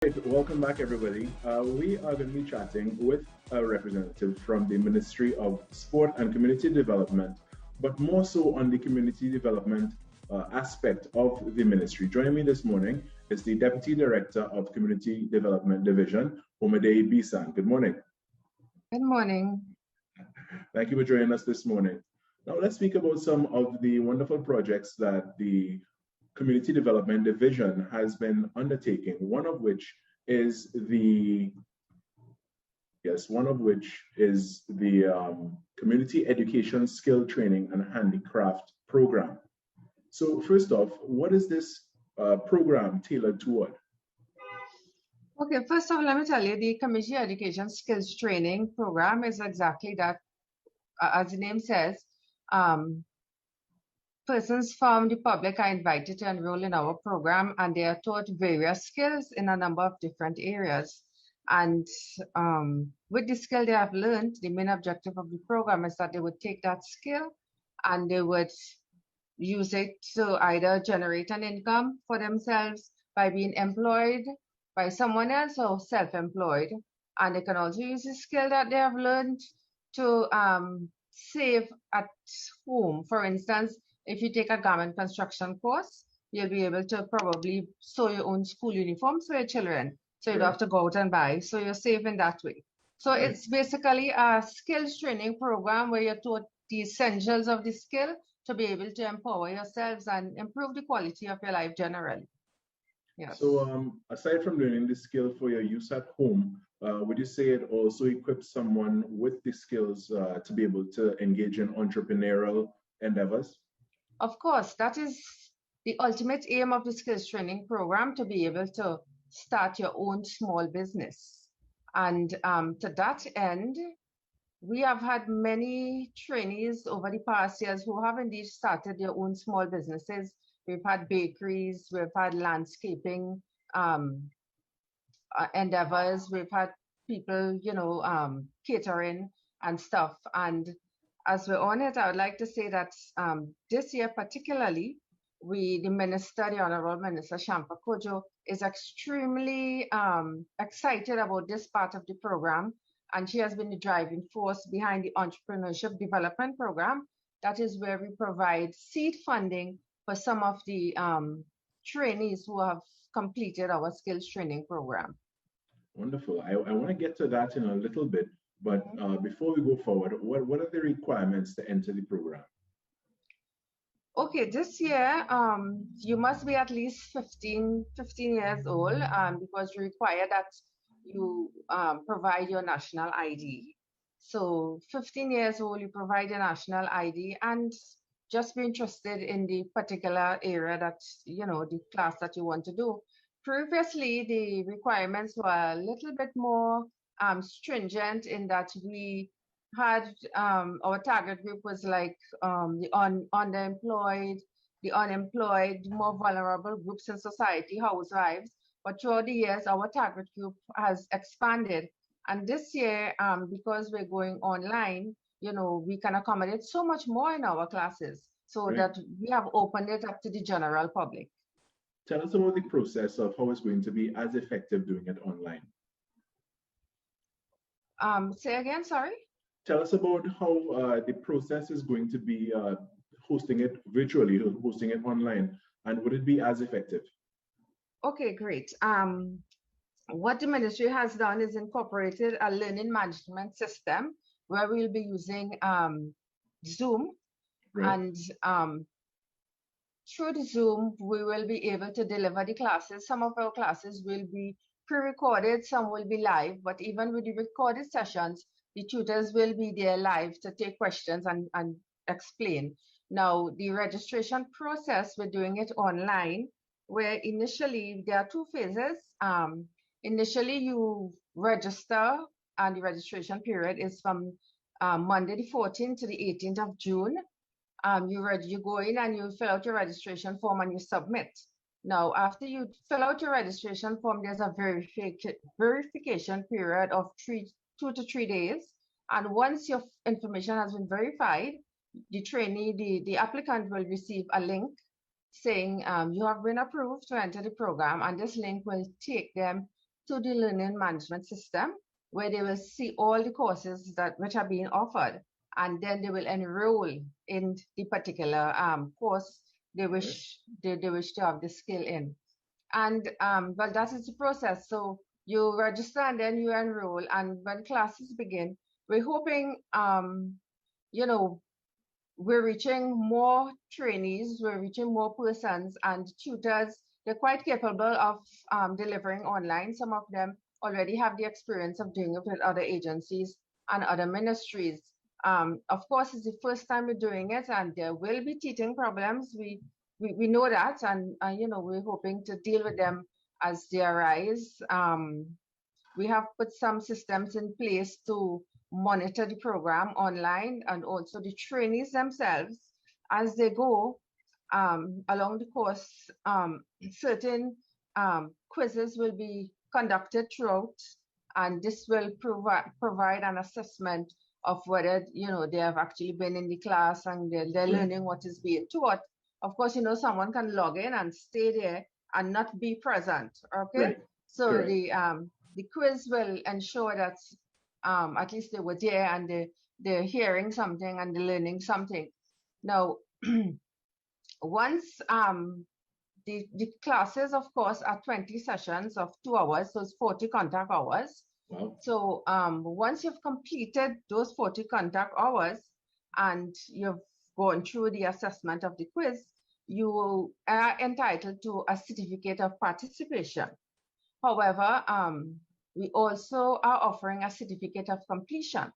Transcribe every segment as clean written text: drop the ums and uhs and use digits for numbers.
Right, welcome back, everybody. We are going to be chatting with a representative from the Ministry of Sport and Community Development, but more so on the community development aspect of the ministry. Joining me this morning is the Deputy Director of Community Development Division, Omade Bisan. Good morning. Good morning. Thank you for joining us this morning. Now, let's speak about some of the wonderful projects that the Community Development Division has been undertaking, one of which is the Community Education Skill Training and Handicraft Program. So first off, what is this program tailored toward? Okay, first of all, let me tell you, the Community Education Skills Training Program is exactly that, as the name says. Persons from the public are invited to enroll in our program, and they are taught various skills in a number of different areas. And with the skill they have learned, the main objective of the program is that they would take that skill and they would use it to either generate an income for themselves by being employed by someone else or self-employed. And they can also use the skill that they have learned to save at home. For instance, if you take a garment construction course, you'll be able to probably sew your own school uniforms for your children. So you don't have to go out and buy. So you're saving that way. So it's basically a skills training program where you're taught the essentials of the skill to be able to empower yourselves and improve the quality of your life generally. Yes. So aside from learning the skill for your use at home, would you say it also equips someone with the skills to be able to engage in entrepreneurial endeavors? Of course, that is the ultimate aim of the skills training program, to be able to start your own small business. And to that end, we have had many trainees over the past years who have indeed started their own small businesses. We've had bakeries, we've had landscaping endeavors, we've had people, catering and stuff. And as we're on it, I would like to say that this year particularly, the Honorable Minister Shampa Kojo, is extremely excited about this part of the program, and she has been the driving force behind the Entrepreneurship Development Program. That is where we provide seed funding for some of the trainees who have completed our skills training program. Wonderful. I want to get to that in a little bit, but before we go forward, what are the requirements to enter the program? Okay, this year, you must be at least 15 years old because we require that you provide your national ID. So 15 years old, you provide your national ID and just be interested in the particular area that, the class that you want to do. Previously, the requirements were a little bit more stringent in that we had our target group was like the underemployed, the unemployed, more vulnerable groups in society, housewives. But throughout the years, our target group has expanded. And this year, because we're going online, we can accommodate so much more in our classes, so that we have opened it up to the general public. Tell us about the process of how it's going to be as effective doing it online. Say again, sorry? Tell us about how the process is going to be hosting it virtually, hosting it online, and would it be as effective? Okay, great. What the ministry has done is incorporated a learning management system where we'll be using Zoom, and through the Zoom, we will be able to deliver the classes. Some of our classes will be pre-recorded, some will be live, but even with the recorded sessions, the tutors will be there live to take questions and explain. Now, the registration process, we're doing it online, where initially there are two phases. Initially, you register, and the registration period is from Monday the 14th to the 18th of June. You go in and you fill out your registration form and you submit. Now, after you fill out your registration form, there's a verification period of 2 to 3 days. And once your information has been verified, the trainee, the applicant will receive a link saying you have been approved to enter the program, and this link will take them to the learning management system, where they will see all the courses which are being offered, and then they will enroll in the particular course they wish to have the skill in. And well, that is the process. So you register and then you enroll, and when classes begin, we're hoping you know, we're reaching more trainees, we're reaching more persons, and tutors. They're quite capable of delivering online. Some of them already have the experience of doing it with other agencies and other ministries. Of course, it's the first time we're doing it, and there will be teething problems. We know that, and you know, we're hoping to deal with them as they arise. We have put some systems in place to monitor the program online, and also the trainees themselves as they go along the course. Certain quizzes will be conducted throughout, and this will provide an assessment of whether, you know, they have actually been in the class and they're learning what is being taught. Of course, you know, someone can log in and stay there and not be present. Okay, Right. so Correct. the quiz will ensure that at least they were there and they're hearing something and they're learning something. Now, once the classes, of course, are 20 sessions of 2 hours, so it's 40 contact hours. Wow. So once you've completed those 40 contact hours and you've gone through the assessment of the quiz, you are entitled to a certificate of participation. However, we also are offering a certificate of completion,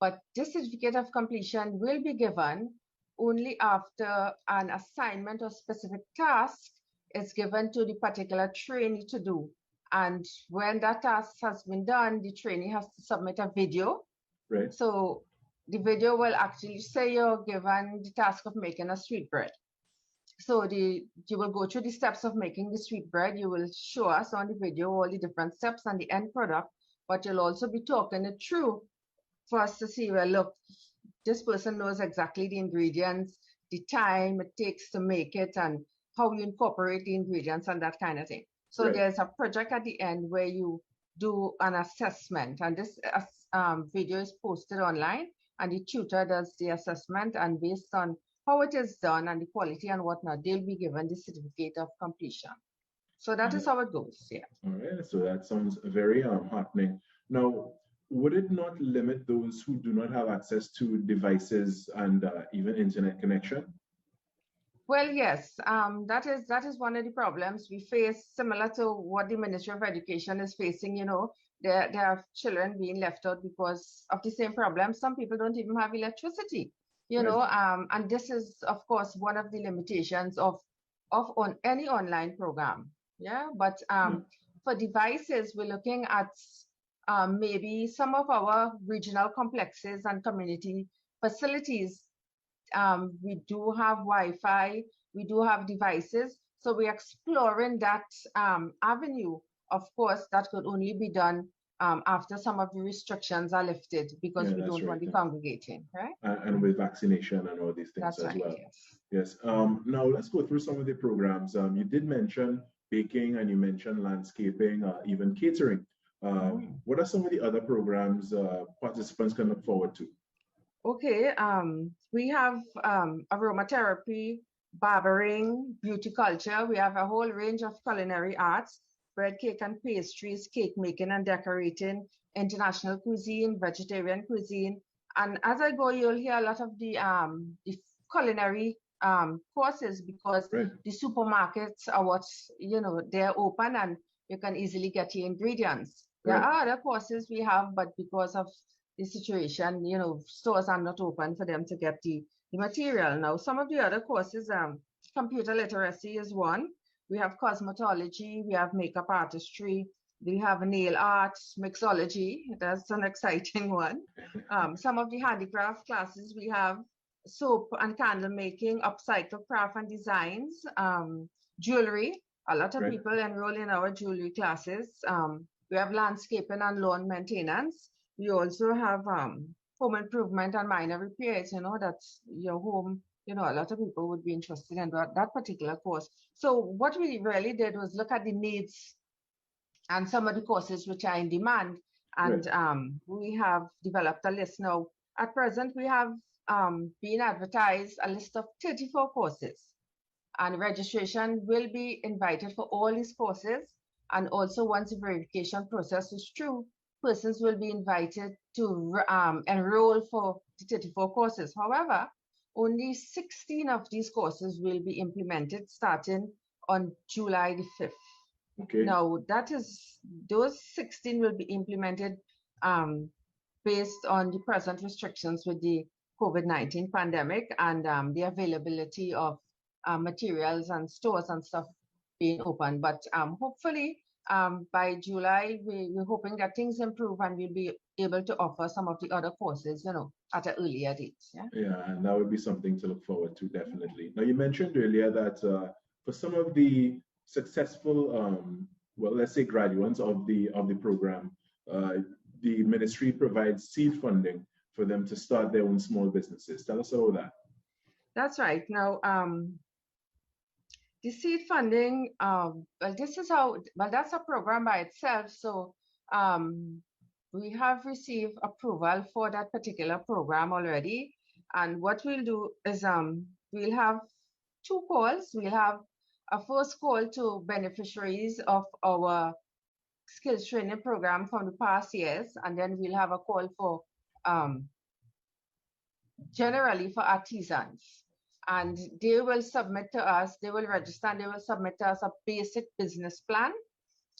but this certificate of completion will be given only after an assignment or specific task is given to the particular trainee to do. And when that task has been done, the trainee has to submit a video. Right. So the video will actually say you're given the task of making a sweetbread. So you will go through the steps of making the sweetbread. You will show us on the video all the different steps and the end product, but you'll also be talking it through for us to see, well, look, this person knows exactly the ingredients, the time it takes to make it, and how you incorporate the ingredients and that kind of thing. So there's a project at the end where you do an assessment, and this video is posted online, and the tutor does the assessment, and based on how it is done and the quality and whatnot, they'll be given the certificate of completion. So that is how it goes. Yeah. All right. So that sounds very heartening. Now, would it not limit those who do not have access to devices and even internet connection? Well, yes, that is one of the problems we face, similar to what the Ministry of Education is facing. You know, there are children being left out because of the same problem. Some people don't even have electricity. You know, and this is, of course, one of the limitations of on any online program. Yeah, but for devices, we're looking at maybe some of our regional complexes and community facilities. We do have Wi-Fi, we do have devices, so we're exploring that avenue. Of course, that could only be done after some of the restrictions are lifted, because we don't want the congregating, right? And with vaccination and all these things as well. Yes. Now let's go through some of the programs. You did mention baking, and you mentioned landscaping, even catering. What are some of the other programs participants can look forward to? Okay, we have aromatherapy, barbering, beauty culture. We have a whole range of culinary arts, bread, cake, and pastries, cake making and decorating, international cuisine, vegetarian cuisine. And as I go, you'll hear a lot of the culinary courses, because the supermarkets are what's, you know, they're open and you can easily get your ingredients. There are other courses we have, but because of the situation, you know, stores are not open for them to get the material. Now, some of the other courses, computer literacy is one. We have cosmetology, we have makeup artistry, we have nail art, mixology. That's an exciting one. Some of the handicraft classes, we have soap and candle making, upcycle craft and designs, jewelry. A lot of people enroll in our jewelry classes. We have landscaping and lawn maintenance. We also have home improvement and minor repairs. You know, that's your home. You know, a lot of people would be interested in that particular course. So what we really did was look at the needs and some of the courses which are in demand. And we have developed a list now. At present, we have been advertised a list of 34 courses, and registration will be invited for all these courses. And also, once the verification process is through, persons will be invited to enroll for the 34 courses. However, only 16 of these courses will be implemented starting on July the 5th. Okay. Now, those 16 will be implemented based on the present restrictions with the COVID-19 pandemic and the availability of materials and stores and stuff being open. But hopefully by July, we're hoping that things improve and we'll be able to offer some of the other courses, at an earlier date. Yeah, and that would be something to look forward to, definitely. Now, you mentioned earlier that for some of the successful, well, let's say graduates of the program, the ministry provides seed funding for them to start their own small businesses. Tell us about that. That's right. Now, the seed funding, that's a program by itself. So we have received approval for that particular program already. And what we'll do is we'll have two calls. We'll have a first call to beneficiaries of our skills training program from the past years. And then we'll have a call for generally for artisans. And they will submit to us, they will register and they will submit to us a basic business plan.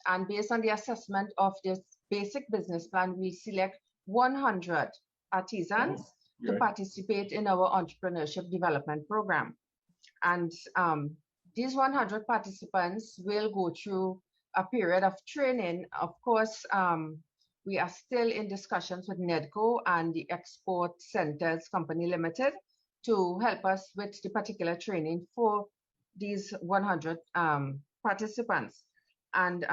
And based on the assessment of this basic business plan, we select 100 artisans to participate in our entrepreneurship development program. And these 100 participants will go through a period of training. Of course, we are still in discussions with NEDCO and the Export Centers Company Limited to help us with the particular training for these 100 participants. And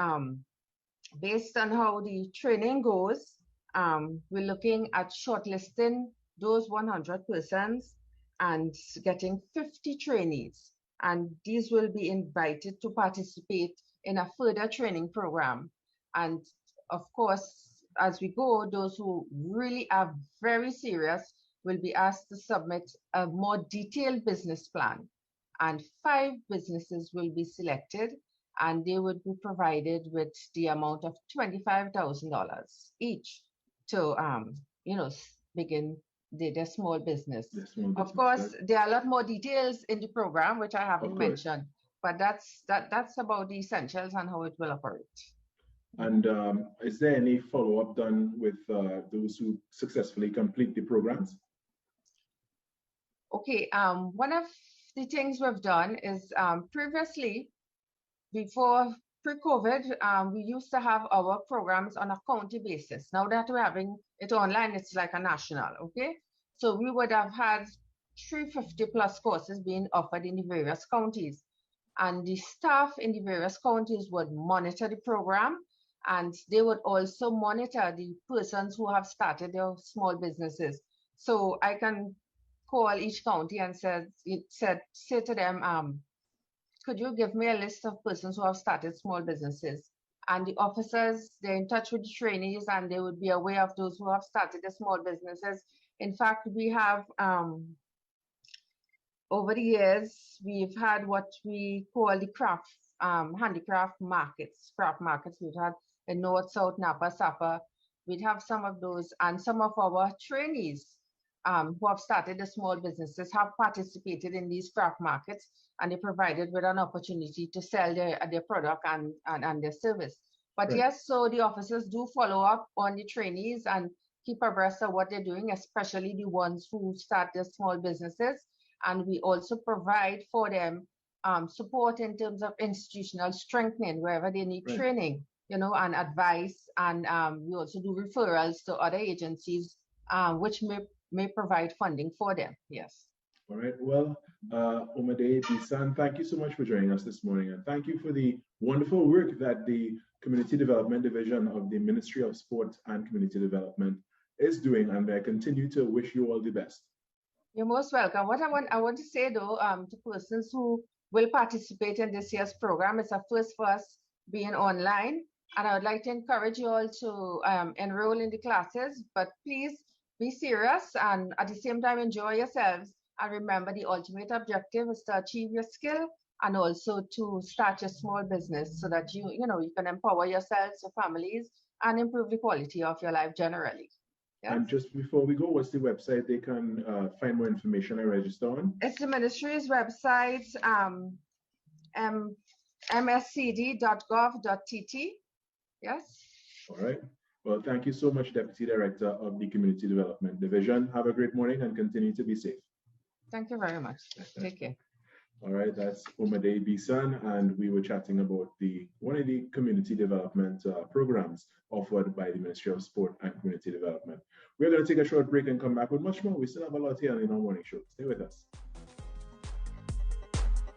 based on how the training goes, we're looking at shortlisting those 100 persons and getting 50 trainees. And these will be invited to participate in a further training program. And of course, as we go, those who really are very serious will be asked to submit a more detailed business plan. And 5 businesses will be selected, and they would be provided with the amount of $25,000 each to, begin their small business. Of course, there are a lot more details in the program, which I haven't mentioned, but that's about the essentials and how it will operate. And is there any follow-up done with those who successfully complete the programs? Okay, one of the things we've done is previously, before pre-COVID, we used to have our programs on a county basis. Now that we're having it online, it's like a national, okay? So we would have had 350 plus courses being offered in the various counties. And the staff in the various counties would monitor the program, and they would also monitor the persons who have started their small businesses. So I can call each county and say to them, could you give me a list of persons who have started small businesses? And the officers, they're in touch with the trainees and they would be aware of those who have started the small businesses. In fact, we have, over the years, we've had what we call the handicraft markets, craft markets. We've had in North, South, Napa, Sapa. We'd have some of those, and some of our trainees who have started the small businesses have participated in these craft markets, and they provided with an opportunity to sell their product and their service. But yes, so the officers do follow up on the trainees and keep abreast of what they're doing, especially the ones who start their small businesses. And we also provide for them support in terms of institutional strengthening wherever they need training, and advice. And we also do referrals to other agencies, which may provide funding for them. Yes. All right. Well, Omade Bisan, thank you so much for joining us this morning. And thank you for the wonderful work that the Community Development Division of the Ministry of Sport and Community Development is doing. And I continue to wish you all the best. You're most welcome. What I want to say, though, to persons who will participate in this year's program, it's a first for us being online. And I would like to encourage you all to enroll in the classes, but please be serious and at the same time enjoy yourselves. And remember, the ultimate objective is to achieve your skill and also to start your small business so that you can empower yourselves, your families, and improve the quality of your life generally. Yes? And just before we go, what's the website they can find more information and register on? It's the ministry's website, mscd.gov.tt. Yes. All right. Well, thank you so much, Deputy Director of the Community Development Division. Have a great morning and continue to be safe. Thank you very much. Take care. All right, that's Omade Bisan, and we were chatting about one of the community development programs offered by the Ministry of Sport and Community Development. We're going to take a short break and come back with much more. We still have a lot here in our morning show. Stay with us.